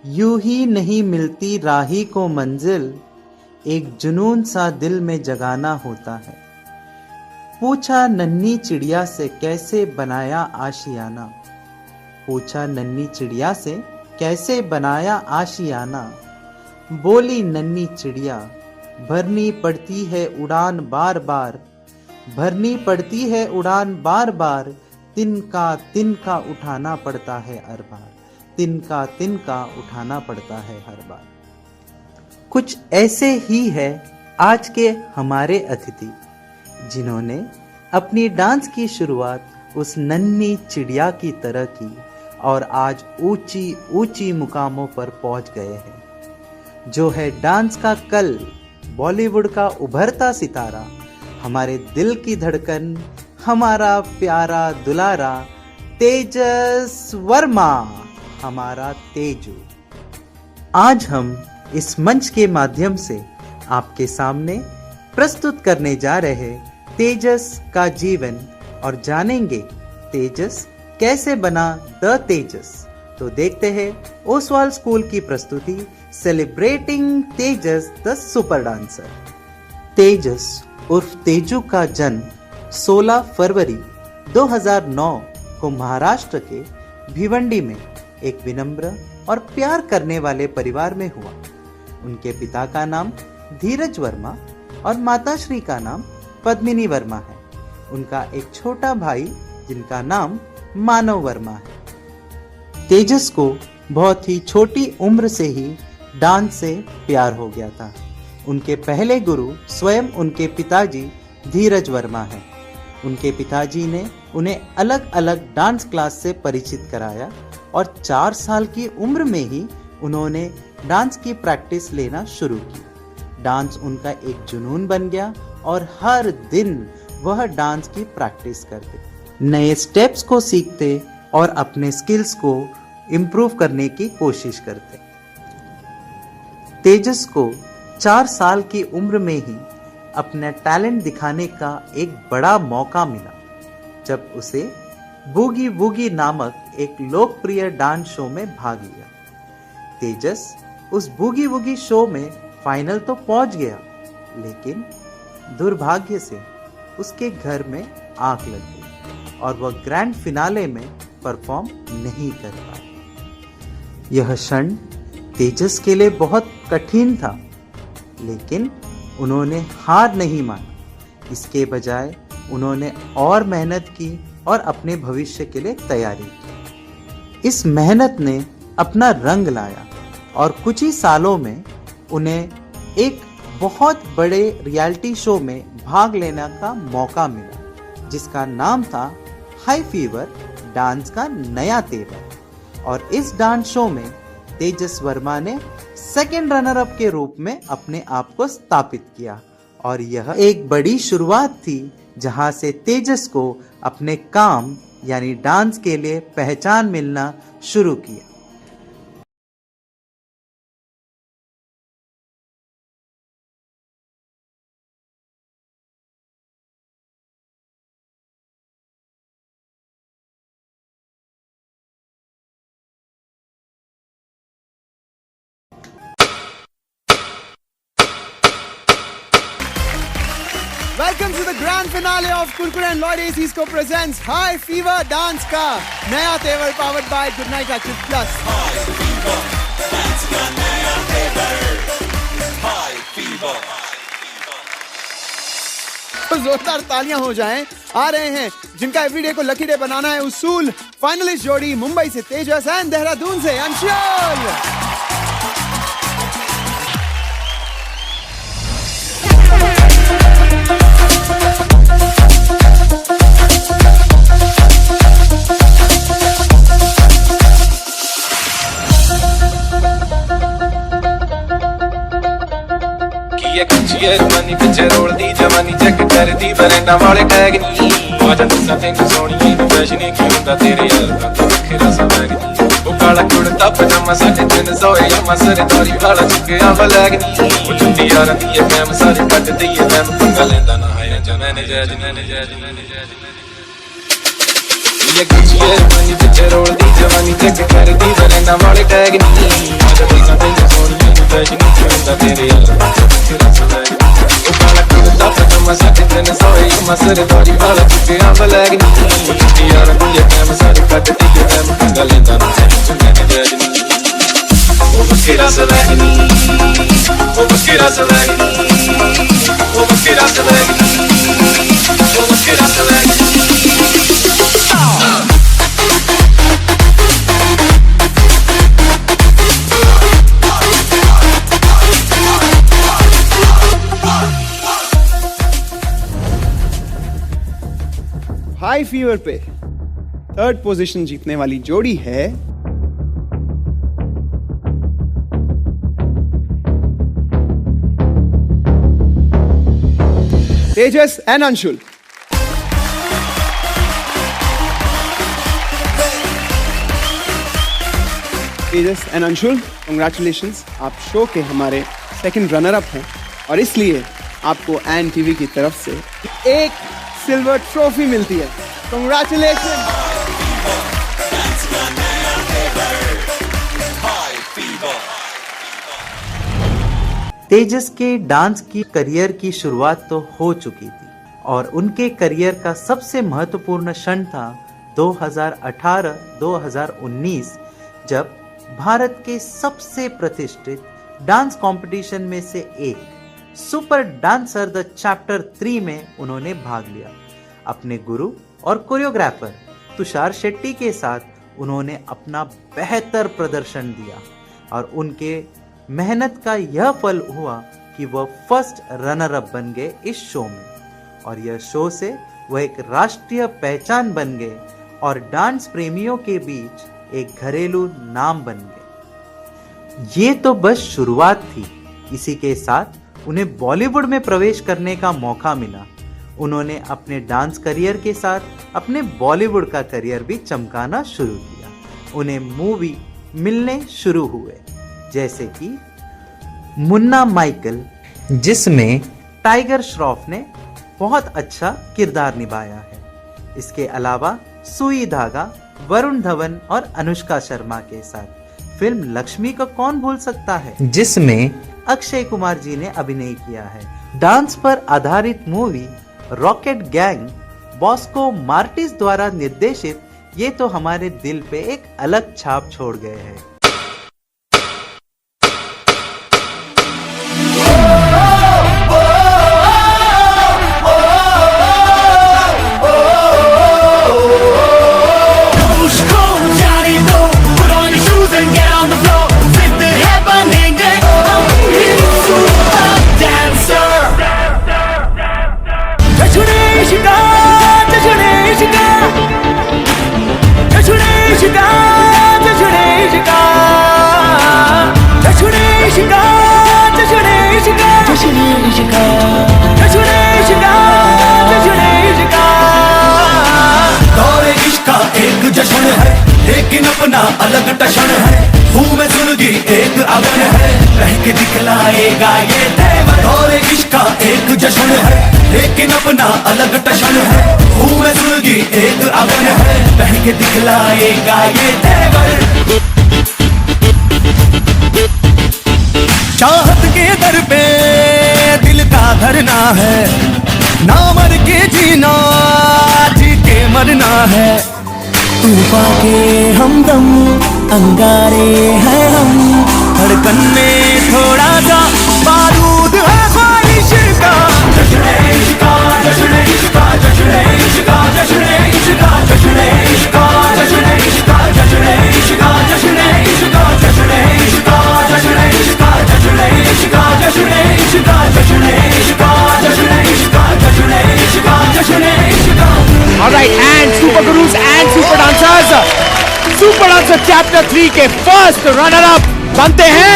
यूं ही नहीं मिलती राही को मंजिल, एक जुनून सा दिल में जगाना होता है। पूछा नन्ही चिड़िया से कैसे बनाया आशियाना, पूछा नन्ही चिड़िया से कैसे बनाया आशियाना। बोली नन्ही चिड़िया भरनी पड़ती है उड़ान बार बार, भरनी पड़ती है उड़ान बार बार। तिनका उठाना पड़ता है हर बार, तिनका उठाना पड़ता है हर बार। कुछ ऐसे ही है आज के हमारे अतिथि, जिन्होंने अपनी डांस की शुरुआत उस नन्ही चिड़िया की तरह की और आज ऊंची ऊंची मुकामों पर पहुंच गए हैं। जो है डांस का कल, बॉलीवुड का उभरता सितारा, हमारे दिल की धड़कन, हमारा प्यारा दुलारा तेजस वर्मा, हमारा तेजू। आज हम इस मंच के माध्यम से आपके सामने प्रस्तुत करने जा रहे तेजस का जीवन और जानेंगे तेजस कैसे बना द तेजस। तो देखते हैं ओसवाल स्कूल की प्रस्तुति celebrating Tejas the super dancer. Tejas उर्फ तेजू का जन्म 16 फरवरी 2009 को महाराष्ट्र के भिवंडी में एक विनम्र और प्यार करने वाले परिवार में हुआ। उनके पिता का नाम धीरज वर्मा और माताश्री का नाम पद्मिनी वर्मा है। उनका एक छोटा भाई जिनका नाम मानव वर्मा है। तेजस को बहुत ही छोटी उम्र से ही डांस से प्यार हो गया था। उनके पहले गुरु स्वयं उनके पिताजी धीरज वर्मा हैं। उनके पिताजी ने उन्हें अलग अलग डांस क्लास से परिचित कराया और 4 साल की उम्र में ही उन्होंने डांस की प्रैक्टिस लेना शुरू की। डांस उनका एक जुनून बन गया और हर दिन वह डांस की प्रैक्टिस करते, नए स्टेप्स को सीखते और अपने स्किल्स को इम्प्रूव करने की कोशिश करते। तेजस को 4 साल की उम्र में ही अपना टैलेंट दिखाने का एक बड़ा मौका मिला, जब उसे बूगी वूगी नामक एक लोकप्रिय डांस शो में भाग लिया। तेजस उस बूगी वूगी शो में फाइनल तो पहुंच गया, लेकिन दुर्भाग्य से उसके घर में आग लग गई और वह ग्रैंड फिनाले में परफॉर्म नहीं कर पाया। यह क्षण तेजस के लिए बहुत कठिन था, लेकिन उन्होंने हार नहीं माना। इसके बजाय उन्होंने और मेहनत की और अपने भविष्य के लिए तैयारी की। इस मेहनत ने अपना रंग लाया और कुछ ही सालों में उन्हें एक बहुत बड़े रियलिटी शो में भाग लेने का मौका मिला, जिसका नाम था हाई फीवर, डांस का नया तेवर। और इस डांस शो में तेजस वर्मा ने सेकंड रनर अप के रूप में अपने आप को स्थापित किया और यह एक बड़ी शुरुआत थी, जहां से तेजस को अपने काम यानी डांस के लिए पहचान मिलना शुरू किया। Welcome to the grand finale of Kurkure and Lloyd ACISCO presents High Fever Dance का नया तेवर powered by Good Night Active Plus। High Fever Dance का नया तेवर, High Fever। तो जोरदार तालियां हो जाएं। आ रहे हैं जिनका एवरीडे को लकी डे बनाना है उसूल, फाइनलिस्ट जोड़ी मुंबई से तेजस एंड देहरादून से अंशुल। ये कुचिए जवानी पिछे रोल दी जवानी चेक कर दी बरेंडा वाले टैग नी आजा दसा तेन सोनिए फैशन की हुंदा तेरे यार का तो खिरा सवैग नी ओ काला कुड़ता पजामा साडे 300 या मसरे तारी वाला चुके आवलैग नी ओ चुंडी यार दी ये मैम सारी कट दी ये मैम पंगा लेंदा ना है जने जज ये कुचिए जवानी पिछे रोल दी जवानी चेक कर दी बरेंडा वाले टैग नी ਮੈਂ ਸਰਦਾਰੀ ਵਾਲਾ ਚੁੱਕਿਆ ਬਲੈਗ ਨੀ ਉਹ ਚਿੱਟੀਆਂ ਰੰਗੀਆਂ ਟਾਈਮ ਸਾਰੇ ਕੱਟਦੀ ਤੇ ਮੈਂ ਪੰਗਾ ਲੈਂਦਾ ਨਾ ਚੰਗਾ ਨਹੀਂ ਜੈਜ ਨੀ ਉਹ ਬਕੇਰਾ ਸਵੈਗ ਨੀ ਉਹ ਬਕੇਰਾ ਸਵੈਗ ਨੀ ਉਹ ਬਕੇਰਾ ਸਵੈਗ ਨੀ ਉਹ ਬਕੇਰਾ ਸਵੈਗ ਨੀ हाई फीवर पे थर्ड पोजीशन जीतने वाली जोड़ी है Tejas and Anshul. Tejas and Anshul, congratulations, आप शो के हमारे सेकंड रनर अप हैं और इसलिए आपको एन टीवी की तरफ से एक सिल्वर ट्रॉफी मिलती है। कंग्रेचुलेशन। तेजस के डांस की करियर की शुरुआत तो हो चुकी थी और उनके करियर का सबसे महत्वपूर्ण क्षण था 2018-2019 जब भारत के सबसे प्रतिष्ठित डांस कंपटीशन में से एक सुपर डांसर द चैप्टर 3 में उन्होंने भाग लिया। अपने गुरु और कोरियोग्राफर तुषार शेट्टी के साथ उन्होंने अपना बेहतर प्रदर्शन दिया और उनके मेहनत का यह फल हुआ कि वह फर्स्ट रनर अप बन गए इस शो में और यह शो से वह एक राष्ट्रीय पहचान बन गए और डांस प्रेमियों के बीच एक घरेलू नाम बन गए। ये तो बस शुरुआत थी, इसी के साथ उन्हें बॉलीवुड में प्रवेश करने का मौका मिला। उन्होंने अपने डांस करियर के साथ अपने बॉलीवुड का करियर भी चमकाना शुरू किया। उन्हें मूवी मिलने शुरू हुए जैसे कि मुन्ना माइकल, जिसमें टाइगर श्रॉफ ने बहुत अच्छा किरदार निभाया है। इसके अलावा सुई धागा, वरुण धवन और अनुष्का शर्मा के साथ फिल्म लक्ष्मी को कौन भूल सकता है, जिसमें अक्षय कुमार जी ने अभिनय किया है। डांस पर आधारित movie rocket gang Bosco Martin's द्वारा निर्देशित ये तो हमारे दिल पे एक अलग छाप छोड़ गए हैं। लेकिन अपना अलग टशन है, मुंह में सुलगी एक अगन है, कह के दिखलाएगा ये तेवर। और इश्क का एक जश्न है, लेकिन अपना अलग टशन है, मुंह में सुलगी एक अगन है, कह के दिखलाएगा ये तेवर। चाहत के दर पे दिल का धरना है, ना मर के जीना जी के मरना है। तूफान के हमदम अंगारे हैं हम, धड़कन में थोड़ा सा बारूद है ख्वाहिश का। जश्न इश्का, जश्न इश्का, जश्न इश्का, जश्न इश्का, जश्न इश्का, जश्न इश्का, जश्न इश्का, जश्न इश्का, जश्न इश्का, जश्न इश्का, जश्न इश्का, जश्न इश्का, जश्न इश्का, जश्न इश्का, जश्न इश्का, जश्न इश्का। All right, and Super Gurus and Super Dancers, Super Dancer Chapter 3 के फर्स्ट रनर अप बनते हैं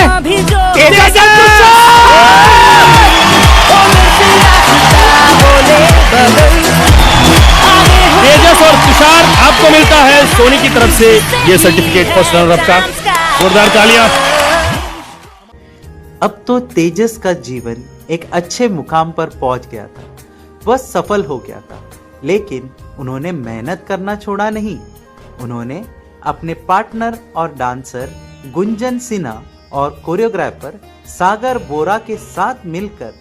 तेजस और तुषार। आपको मिलता है सोनी की तरफ से ये सर्टिफिकेट फर्स्ट रनर अप का। जोरदार तालियां। अब तो तेजस का जीवन एक अच्छे मुकाम पर पहुंच गया था, वह सफल हो गया था, लेकिन उन्होंने मेहनत करना छोड़ा नहीं। उन्होंने अपने पार्टनर और डांसर गुंजन सिन्हा और कोरियोग्राफर सागर बोरा के साथ मिलकर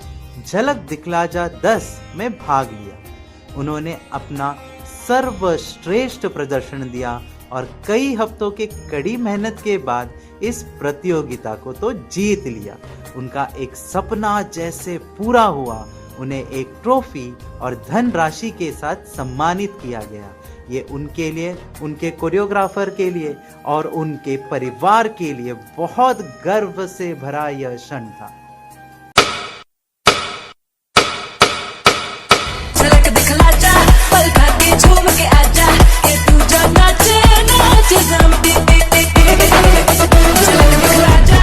झलक दिखला जा 10 में भाग लिया। उन्होंने अपना सर्वश्रेष्ठ प्रदर्शन दिया और कई हफ्तों के कड़ी मेहनत के बाद इस प्रतियोगिता को तो जीत लिया। उनका एक सपना जैसे पूरा हुआ। उन्हें एक ट्रॉफी और धनराशि के साथ सम्मानित किया गया। ये उनके लिए, उनके कोरियोग्राफर के लिए और उनके परिवार के लिए बहुत गर्व से भरा यह क्षण था। झलक दिखला जा, पल खा के झूम के आजा, ये तू जो नाचे नाचे जम टी टी टी टी। झलक दिखला जा,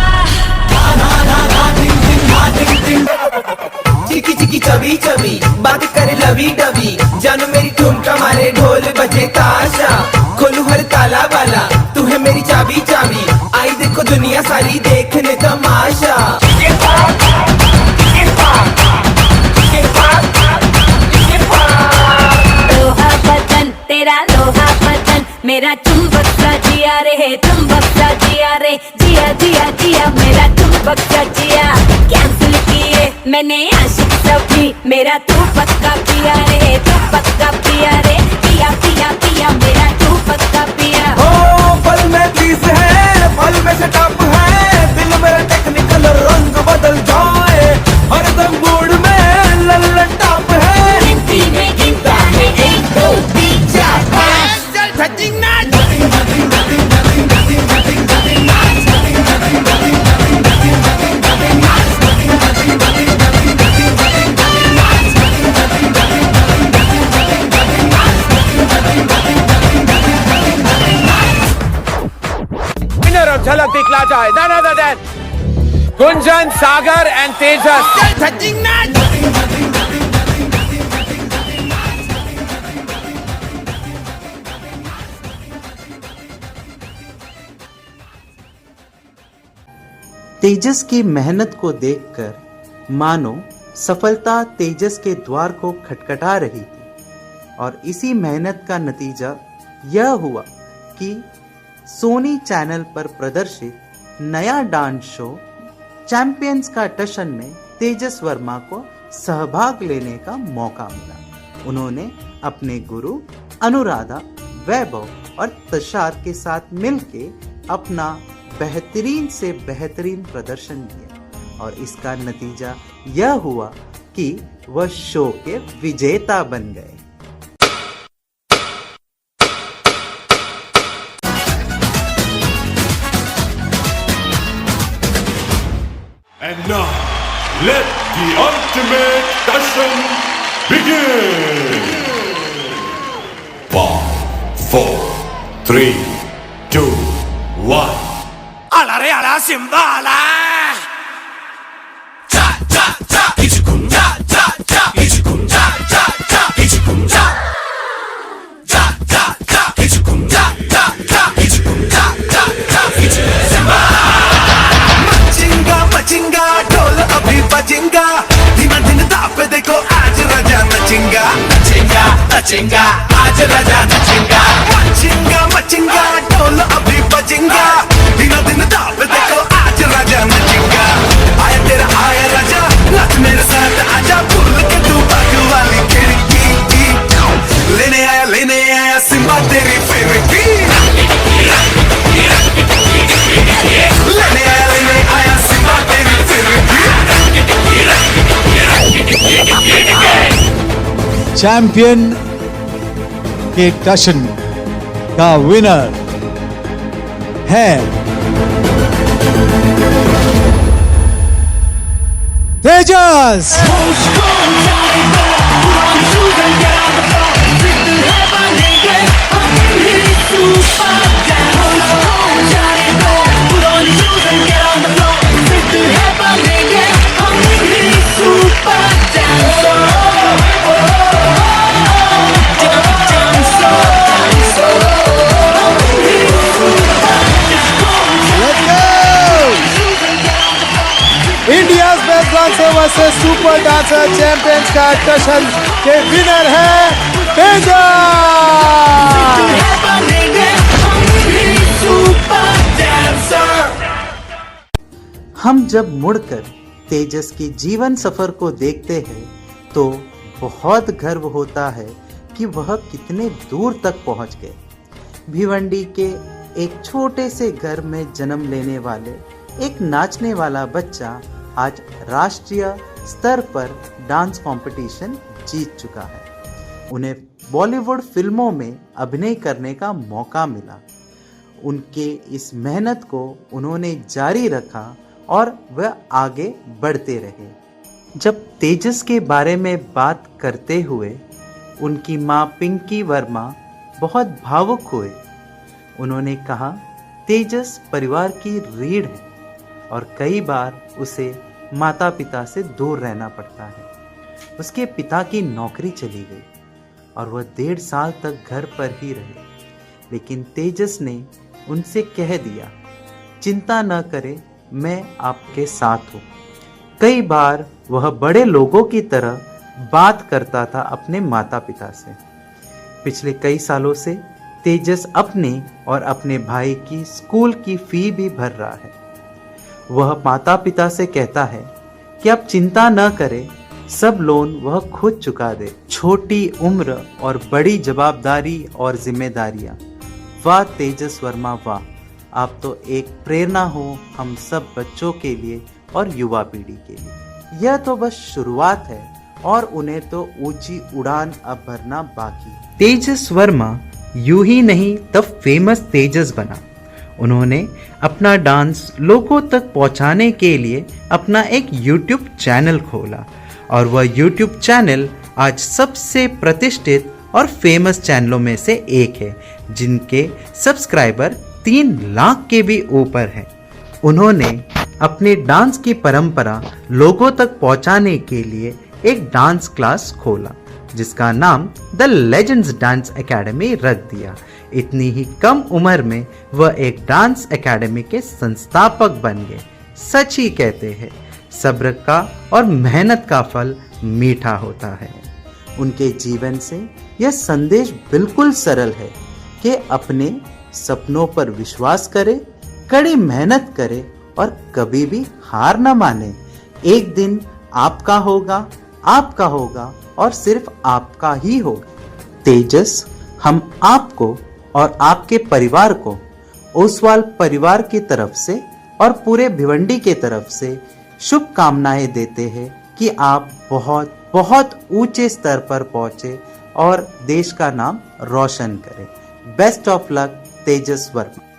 चिकी चिकी चबी चबी बात करे लवी डबी, जानू मेरी ठुमका मारे ढोल बजे ताशा, खोलू हर ताला वाला तू है मेरी चाबी चाबी, आई देखो दुनिया सारी देखने तमाशा। लोहा बदन तेरा लोहा बदन, मेरा चुंबक सा जिया रे, चुंबक सा जिया रे, जिया जिया जिया मेरा चुंबक सा जिया। कैंसिल किए मैंने आशिक सभी, मेरा तू पक्का पिया रे, तू पक्का पिया रे, पिया पिया पिया मेरा तू पक्का पिया। ओ पल में चीज है, पल में सेटअप है, दिल मेरा टेक्निकल रंग बदल जाए, हरदम मूड में लल्लन टॉप है। गिनती में गिनता है 1 2 3 4 5, चल धजिंग नाच। Winner of झलक दिखला जाए, none other than Gunjan, Sagar and तेजस। चल धजिंग नाच। तेजस की मेहनत को देखकर मानो सफलता तेजस के द्वार को खटखटा रही थी और इसी मेहनत का नतीजा यह हुआ कि सोनी चैनल पर प्रदर्शित नया डांस शो चैंपियंस का टशन में तेजस वर्मा को सहभाग लेने का मौका मिला। उन्होंने अपने गुरु अनुराधा, वैभव और तुषार के साथ मिलके अपना बेहतरीन से बेहतरीन प्रदर्शन किया और इसका नतीजा यह हुआ कि वह शो के विजेता बन गए। And now, let the ultimate session begin! 5, 4, 3, 2, 1. Ala re ala simbala. Cha cha cha, ichikum cha cha cha, ichikum cha cha cha, ichikum cha. Cha cha cha, ichikum cha cha cha, ichikum cha cha cha, ichikum simba. Machinga machinga, ढोल अभी बजेगा, धीमा दिन ताप देखो आज राजा नचेगा, नचेगा नचेगा, आज राजा नचेगा। machinga machinga, ढोल अभी बजेगा, धीमा दिन ताप देखो आज राजा नचेगा। आया तेरा आया राजा, नाच मेरे साथ आजा, भूल के तू बाग वाली खिड़की की, लेने आया सिम्बा तेरी फिरकी। लेने आया सिम्बा तेरी फिरकी। चैंपियन के टशन का विनर है Tejas. India's best dancer versus super dancer champions का टशन के विनर है तेजस। हम जब मुड़कर तेजस की जीवन सफर को देखते हैं तो बहुत गर्व होता है कि वह कितने दूर तक पहुंच गए। भिवंडी के एक छोटे से घर में जन्म लेने वाले एक नाचने वाला बच्चा आज राष्ट्रीय स्तर पर डांस कंपटीशन जीत चुका है। उन्हें बॉलीवुड फिल्मों में अभिनय करने का मौका मिला। उनके इस मेहनत को उन्होंने जारी रखा और वह आगे बढ़ते रहे। जब तेजस के बारे में बात करते हुए उनकी माँ पिंकी वर्मा बहुत भावुक हुए। उन्होंने कहा, तेजस परिवार की रीढ़ है और कई बार उसे माता पिता से दूर रहना पड़ता है। उसके पिता की नौकरी चली गई और वह 1.5 साल तक घर पर ही रहे, लेकिन तेजस ने उनसे कह दिया, चिंता न करें, मैं आपके साथ हूँ। कई बार वह बड़े लोगों की तरह बात करता था अपने माता पिता से। पिछले कई सालों से तेजस अपने और अपने भाई की स्कूल की फी भी भर रहा है। वह माता पिता से कहता है कि आप चिंता न करें, सब लोन वह खुद चुका दे। छोटी उम्र और बड़ी जवाबदारी और जिम्मेदारियां। वाह तेजस वर्मा वाह, आप तो एक प्रेरणा हो हम सब बच्चों के लिए और युवा पीढ़ी के लिए। यह तो बस शुरुआत है और उन्हें तो ऊंची उड़ान अब भरना बाकी। तेजस वर्मा यूं ही नहीं तब फेमस तेजस बना। उन्होंने अपना डांस लोगों तक पहुंचाने के लिए अपना एक YouTube चैनल खोला और वह YouTube चैनल आज सबसे प्रतिष्ठित और फेमस चैनलों में से एक है, जिनके सब्सक्राइबर 3 लाख के भी ऊपर हैं। उन्होंने अपने डांस की परंपरा लोगों तक पहुंचाने के लिए एक डांस क्लास खोला, जिसका नाम द लेजेंड्स डांस एकेडमी रख दिया। इतनी ही कम उम्र में वह एक डांस एकेडमी के संस्थापक बन गए। सच ही कहते हैं, सब्र का और मेहनत का फल मीठा होता है। उनके जीवन से यह संदेश बिल्कुल सरल है कि अपने सपनों पर विश्वास करें, कड़ी मेहनत करें और कभी भी हार न माने। एक दिन आपका होगा और सिर्फ आपका ही होगा। तेजस, हम आपको और आपके परिवार को ओसवाल परिवार की तरफ से और पूरे भिवंडी के तरफ से शुभकामनाएं देते हैं कि आप बहुत बहुत ऊंचे स्तर पर पहुंचे और देश का नाम रोशन करें। Best of luck Tejas Verma.